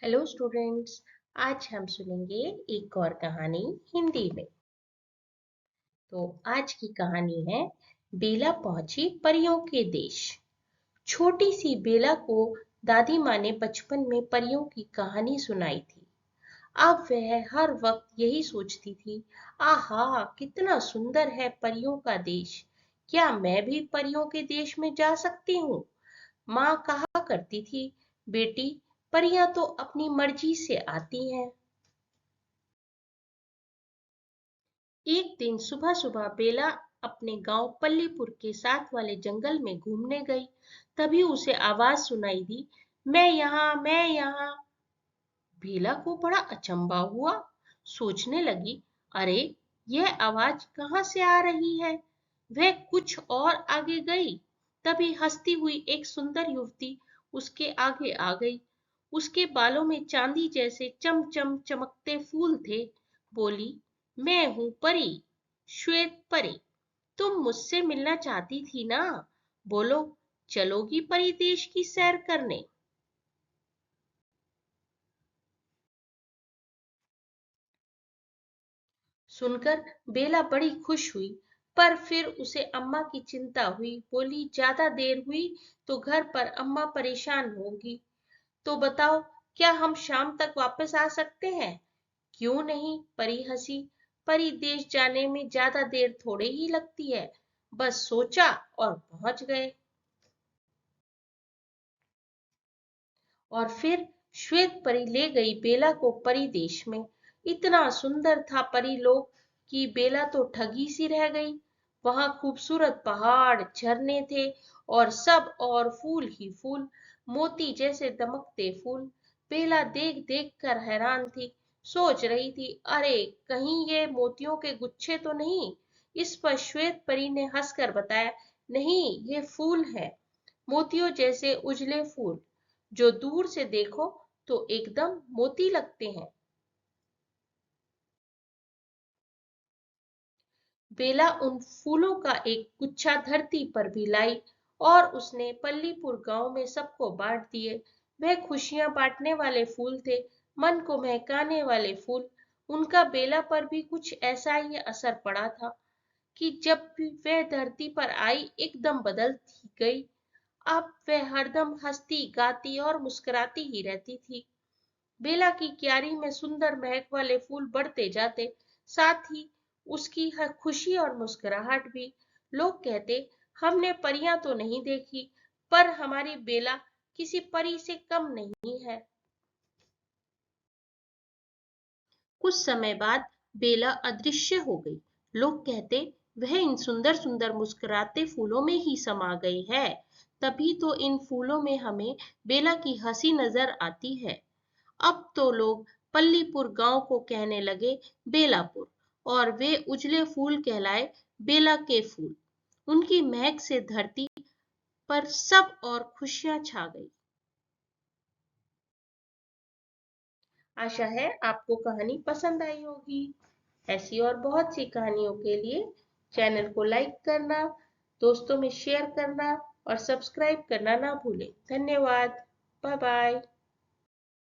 Hello students. आज हम सुनेंगे एक और कहानी हिंदी में। तो आज की कहानी है बेला पहुंची परियों के देश। छोटी सी बेला को दादी माँ ने बचपन में परियों की कहानी सुनाई थी। अब वह हर वक्त यही सोचती थी, आहा कितना सुंदर है परियों का देश। क्या मैं भी परियों के देश में जा सकती हूँ? माँ कहा करती थी, बेटी परियां तो अपनी मर्जी से आती हैं। एक दिन सुबह सुबह बेला अपने गांव पल्लीपुर के साथ वाले जंगल में घूमने गई। तभी उसे आवाज सुनाई दी, मैं यहाँ। बेला को बड़ा अचंभा हुआ। सोचने लगी, अरे यह आवाज कहाँ से आ रही है। वह कुछ और आगे गई। तभी हंसती हुई एक सुंदर युवती उसके आगे आ गई। उसके बालों में चांदी जैसे चमचम चमकते फूल थे। बोली, मैं हूँ परी, श्वेत परी। तुम मुझसे मिलना चाहती थी ना? बोलो, चलोगी परी देश की सैर करने? सुनकर बेला बड़ी खुश हुई। पर फिर उसे अम्मा की चिंता हुई। बोली, ज्यादा देर हुई तो घर पर अम्मा परेशान होगी। तो बताओ, क्या हम शाम तक वापस आ सकते हैं? क्यों नहीं, परी हंसी। परी देश जाने में ज्यादा देर थोड़े ही लगती है। बस सोचा और पहुंच गए। और फिर श्वेत परी ले गई बेला को परी देश में। इतना सुंदर था परी लोक कि बेला तो ठगी सी रह गई। वहां खूबसूरत पहाड़, झरने थे और सब और फूल ही फूल, मोती जैसे दमकते फूल। बेला देख देख कर हैरान थी। सोच रही थी, अरे कहीं ये मोतियों के गुच्छे तो नहीं? इस पर श्वेत परी ने हंसकर बताया, नहीं ये फूल है, मोतियों जैसे उजले फूल, जो दूर से देखो तो एकदम मोती लगते हैं। बेला उन फूलों का एक गुच्छा धरती पर भी लाई और उसने पल्लीपुर गांव में सबको बांट दिए। वह खुशियां बांटने वाले फूल थे, मन को महकाने वाले फूल। उनका बेला पर भी कुछ ऐसा ही असर पड़ा था कि जब भी वह धरती पर आई एकदम बदल गई। अब वह हरदम हंसती गाती और मुस्कुराती ही रहती थी। बेला की क्यारी में सुंदर महक वाले फूल बढ़ते जाते, साथ ही उसकी हर खुशी और मुस्कुराहट भी। लोग कहते, हमने परियां तो नहीं देखी, पर हमारी बेला किसी परी से कम नहीं है। कुछ समय बाद बेला अदृश्य हो गई। लोग कहते, वह इन सुंदर सुंदर मुस्कुराते फूलों में ही समा गई है। तभी तो इन फूलों में हमें बेला की हंसी नजर आती है। अब तो लोग पल्लीपुर गांव को कहने लगे बेलापुर, और वे उजले फूल कहलाए बेला के फूल। उनकी महक से धरती पर सब और खुशियां छा गई। आशा है आपको कहानी पसंद आई होगी। ऐसी और बहुत सी कहानियों के लिए चैनल को लाइक करना, दोस्तों में शेयर करना और सब्सक्राइब करना ना भूलें। धन्यवाद। Bye bye.